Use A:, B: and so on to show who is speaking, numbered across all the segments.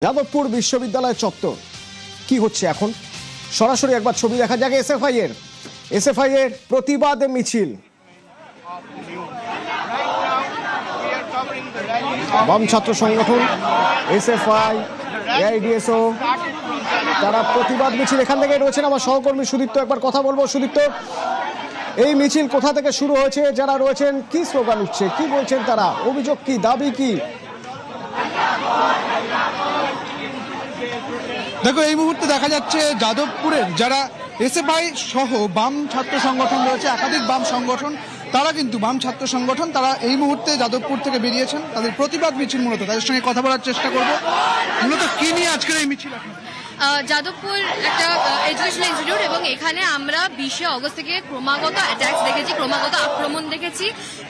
A: যাদবপুর বিশ্ববিদ্যালয় চত্বর কি হচ্ছে এখন সরাসরি একবার ছবি দেখা যাক এসএফআই এর প্রতিবাদ মিছিল। বাম ছাত্র সংগঠন এসএফআই এআইডিএসও তারা প্রতিবাদ মিছিল এখান থেকে রয়েছেন আমার সহকর্মী সুদীপ্ত, একবার কথা বলবো। সুদীপ্ত, এই মিছিল কোথা থেকে শুরু হয়েছে, যারা রয়েছেন কি স্লোগান উঠছে, কি বলছেন তারা, অভিযোগ কি, দাবি কি?
B: দেখো, এই মুহূর্তে দেখা যাচ্ছে যাদবপুরের যারা এসএফআই সহ বাম ছাত্র সংগঠন রয়েছে, একাধিক বাম সংগঠন, তারা কিন্তু বাম ছাত্র সংগঠন তারা এই মুহূর্তে যাদবপুর থেকে বেরিয়েছেন তাদের প্রতিবাদ মিছিল। মূলত তাদের সঙ্গে কথা বলার চেষ্টা করব, মূলত কি নিয়ে আজকের এই মিছিল।
C: যাদবপুর একটা এডুকেশনাল ইনস্টিটিউট এবং এখানে আমরা 20শে অগস্ট থেকে ক্রমাগত অ্যাটাকস দেখেছি, ক্রমাগত আক্রমণ দেখেছি,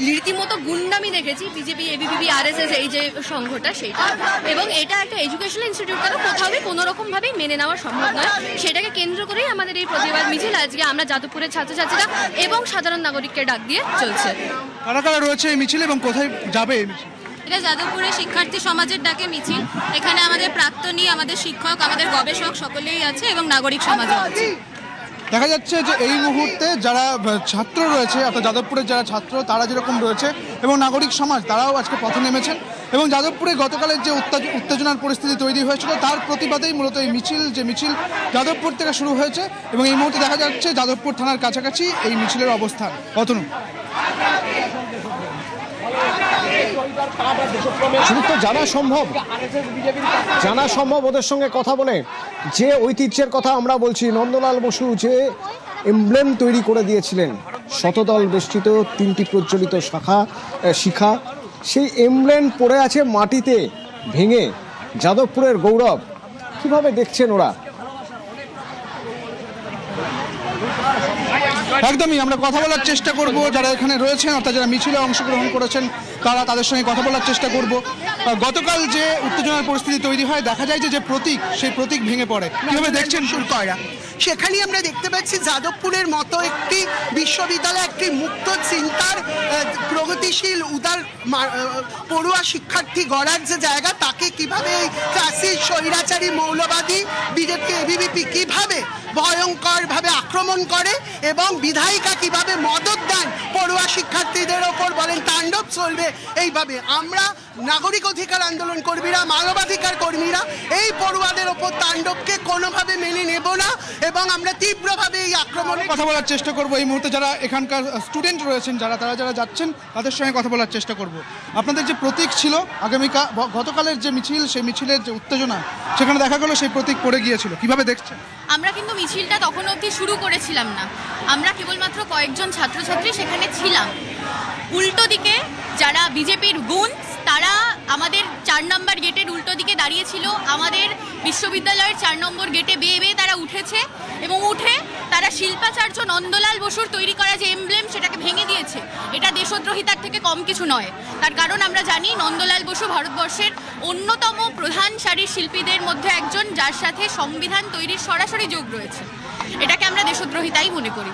C: রীতিমতো গুন্ডামি দেখেছি। বিজেপি, এবিভিপি, আরএসএস এই যে সংঘটা সেইটা, এবং এটা একটা এডুকেশনাল ইনস্টিটিউট, তারা কোথাও কোনো রকম ভাবেই মেনে নেওয়া সম্ভব নয়। সেটাকে কেন্দ্র করেই আমাদের এই প্রতিবাদ মিছিল আজকে আমরা যাদবপুরের ছাত্রছাত্রীরা এবং সাধারণ নাগরিককে ডাক দিয়ে চলছে।
B: কারা কারা রয়েছে এই মিছিল এবং কোথায় যাবে এই মিছিল?
C: এটা যাদবপুরের শিক্ষার্থী সমাজের ডাকে মিছিল। এখানে আমাদের প্রাক্তনী, আমাদের শিক্ষক, আমাদের গবেষক সকলেই আছে এবং নাগরিক সমাজও আছে।
B: দেখা যাচ্ছে যে এই মুহূর্তে যারা ছাত্র রয়েছে, অর্থাৎ যাদবপুরের যারা ছাত্র তারা যেরকম রয়েছে এবং নাগরিক সমাজ তারাও আজকে পথে নেমেছেন এবং যাদবপুরে গতকালের যে উত্তেজনার পরিস্থিতি তৈরি হয়েছিল তার প্রতিবাদেই মূলত এই মিছিল, যে মিছিল যাদবপুর থেকে শুরু হয়েছে এবং এই মুহূর্তে দেখা যাচ্ছে যাদবপুর থানার কাছাকাছি এই মিছিলের অবস্থান। অতনু,
A: জানা সম্ভব ওদের সঙ্গে কথা বলে, যে ঐতিহ্যের কথা আমরা বলছি, নন্দলাল বসু যে এমব্লেম তৈরি করে দিয়েছিলেন, শতদল বেষ্টিত 3টি প্রজ্বলিত শিখা, সেই এমব্লেম পড়ে আছে মাটিতে ভেঙে। যাদবপুরের গৌরব কিভাবে দেখছেন ওরা?
B: একদমই আমরা কথা বলার চেষ্টা করব যারা এখানে রয়েছেন, অর্থাৎ যারা মিছিলে অংশগ্রহণ করেছেন তারা, তাদের সঙ্গে কথা বলার চেষ্টা করব। গতকাল যে উত্তেজনার পরিস্থিতি তৈরি হয়, দেখা যায় যে প্রতীক, সেই প্রতীক ভেঙে পড়ে। কিভাবে দেখছেন শুরুরা?
D: সেখানেই আমরা দেখতে পাচ্ছি যাদবপুরের মতো একটি বিশ্ববিদ্যালয়, একটি মুক্ত চিন্তার, প্রগতিশীল, উদার পড়ুয়া শিক্ষার্থী গড়ার যে জায়গা, তাকে কিভাবে এই চাষি স্বৈরাচারী মৌলবাদী বিজেপি, এবিভিপি কিভাবে ভয়ঙ্করভাবে আক্রমণ করে এবং বিধায়িকা কিভাবে মদত দেন পড়ুয়া শিক্ষার্থীদের ওপর, বলেন তাণ্ডব চলবে এইভাবে। আমরা নাগরিক অধিকার আন্দোলন কর্মীরা, মানবাধিকার কর্মীরা এই পড়ুয়াদের ওপর তাণ্ডবকে কোনোভাবে মেনে নেব না এবং আমরা তীব্রভাবে এই আক্রমণে
B: কথা বলার চেষ্টা করব। এই মুহূর্তে যারা এখানকার স্টুডেন্ট রয়েছেন, যারা যাচ্ছেন তাদের সঙ্গে কথা বলার চেষ্টা করব। আপনাদের যে প্রতীক ছিল আগামীকাল, গতকালের যে মিছিল, সেই মিছিলের যে উত্তেজনা, সেখানে দেখা গেল সেই প্রতীক পড়ে গিয়েছিল, কিভাবে দেখছেন?
C: আমরা কিন্তু মিছিলটা তখন অবধি শুরু করেছিলাম না, আমরা কেবলমাত্র কয়েকজন ছাত্রছাত্রী সেখানে ছিলাম। উল্টো দিকে যারা বিজেপির গুণ, তারা আমাদের 4 নম্বর গেটের উল্টো দিকে দাঁড়িয়েছিল, আমাদের বিশ্ববিদ্যালয়ের 4 নম্বর গেটে বেয়ে বেয়ে তারা উঠেছে এবং উঠে তারা শিল্পাচার্য নন্দলাল বসুর তৈরি করা যে এমব্লেম, সেটাকে ভেঙে দিয়েছে। এটা দেশদ্রোহিতার থেকে কম কিছু নয়। তার কারণ আমরা জানি নন্দলাল বসু ভারতবর্ষের অন্যতম প্রধান সারির শিল্পীদের মধ্যে একজন, যার সাথে সংবিধান তৈরির সরাসরি যোগ রয়েছে। এটাকে আমরা দেশদ্রোহিতাই মনে করি।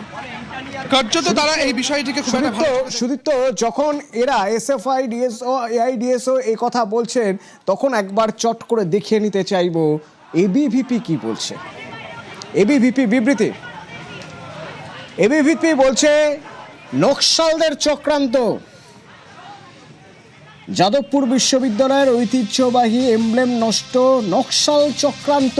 B: কার্যত তারা এই বিষয়টিকে
A: সুদীপ্ত, যখন এরা এসএফআই, ডিএসও, এআইডিএসও এই কথা বলছেন, তখন একবার চট করে দেখিয়ে নিতে চাইবো এবিভিপি কি বলছে। এবিভিপি বিবৃতি, এবিভিপি বলছে নকশালদের চক্রান্ত, যাদবপুর বিশ্ববিদ্যালয়ের ঐতিহ্যবাহী এমব্লেম নষ্ট, নকশাল চক্রান্ত।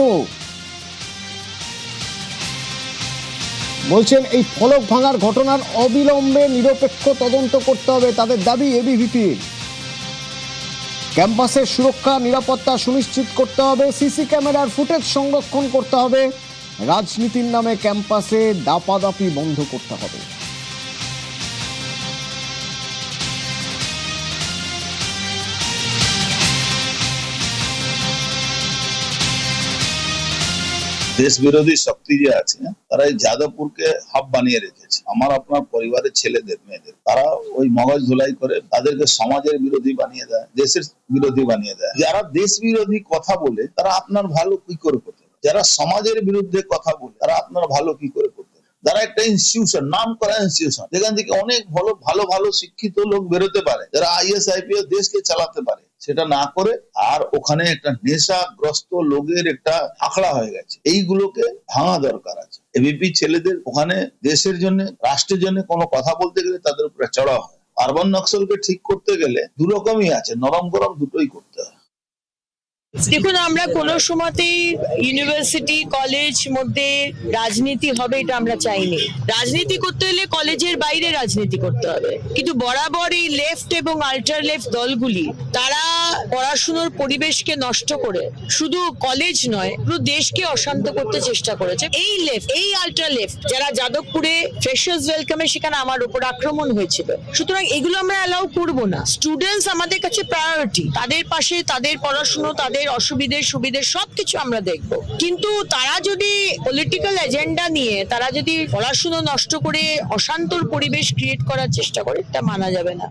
A: বলছেন এই ফলক ভাঙার ঘটনার অবিলম্বে নিরপেক্ষ তদন্ত করতে হবে, তাদের দাবি এবিভিপি। ক্যাম্পাসের সুরক্ষা নিরাপত্তা সুনিশ্চিত করতে হবে, সিসি ক্যামেরার ফুটেজ সংরক্ষণ করতে হবে, রাজনীতির নামে ক্যাম্পাসে দাপাদাপি বন্ধ করতে হবে।
E: দেশ বিরোধী শক্তি যে আছে, তারা এই যাদবপুরকে হাব বানিয়ে রেখেছে। আমার আপনার পরিবারের ছেলেদের, মেয়েদের, তারা ওই মগজ ধুলাই করে তাদেরকে সমাজের বিরোধী বানিয়ে দেয়, দেশের বিরোধী বানিয়ে দেয়। যারা দেশ বিরোধী কথা বলে তারা আপনার ভালো কি করে করতে পারে? যারা সমাজের বিরুদ্ধে কথা বলে তারা আপনার ভালো কি করে করতে পারে? যারা একটা ইনস্টিটিউশন, নাম করা ইনস্টিটিউশন, যেখান থেকে অনেক ভালো ভালো শিক্ষিত লোক বেরোতে পারে, যারা আইএস আইপিএস দেশকে চালাতে পারে, সেটা না করে আর ওখানে একটা নেশাগ্রস্ত লোকের একটা আখড়া হয়ে গেছে, এইগুলোকে ভাঙা দরকার আছে। এবিপি ছেলেদের ওখানে দেশের জন্য রাষ্ট্রের জন্য কোনো কথা বলতে গেলে তাদের উপরে চড়া হয়। আরবান নক্সালকে ঠিক করতে গেলে দু রকমই আছে, নরম গরম দুটোই করতে হয়।
F: দেখুন, আমরা কোনো সময়তেই ইউনিভার্সিটি কলেজ মধ্যে রাজনীতি হবে এটা আমরা চাইনি। রাজনীতি করতে হলে কলেজের বাইরে রাজনীতি করতে হবে, কিন্তু বরাবর এই লেফট এবং আল্ট্রা লেফট দলগুলি তারা পড়াশুনোর পরিবেশকে নষ্ট করে শুধু কলেজ নয় পুরো দেশকে অশান্ত করতে চেষ্টা করেছে। এই লেফট, এই আল্ট্রা লেফট যারা যাদবপুরে ফ্রেশার্স ওয়েলকামে সেখানে আমার উপর আক্রমণ হয়েছিল, সুতরাং এগুলো আমরা অ্যালাউ করব না। স্টুডেন্টস আমাদের কাছে প্রায়োরিটি, তাদের পাশে তাদের পড়াশুনো, তাদের অসুবিধে সুবিধে সবকিছু আমরা দেখব, কিন্তু তারা যদি পলিটিক্যাল এজেন্ডা নিয়ে তারা যদি পড়াশুনো নষ্ট করে অশান্তর পরিবেশ ক্রিয়েট করার চেষ্টা করে, এটা মানা যাবে না।